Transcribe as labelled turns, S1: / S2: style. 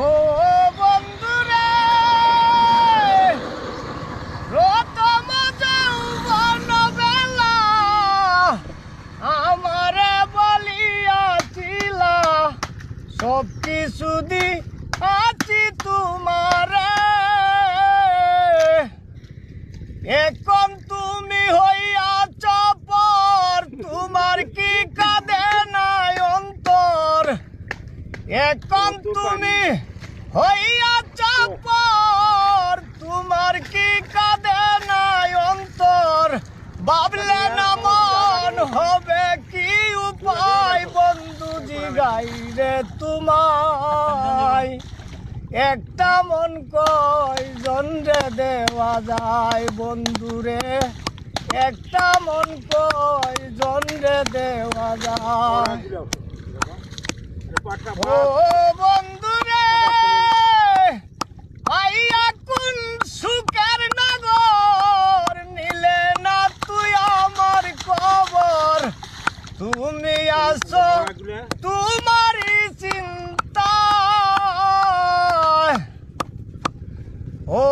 S1: ও বন্ধুরে প্রথম যৌবন বেলা আমারে বলিয়াছিল সব কিছু দি আছি তোমারে, এখন তুমি হইয়াছ পর, তোমার কি কাঁদে নাই অন্তর? এখন তুমি হইয়াছ পর, তোমার কি কাঁদে নাই অন্তর? ভাবলে না মন হবে কি উপায়? বন্ধু জিগাই রে তোমায়, একটা মন কয়জন রে দেওয়া যায়? বন্ধুরে একটা মন কয়জন রে দেওয়া যায়? ও বন্ধুরে আইয়া কোন সুখের নগর, নিলে না তুই আমার খবর। তুমি আসো তোমারই চিন্তা, ও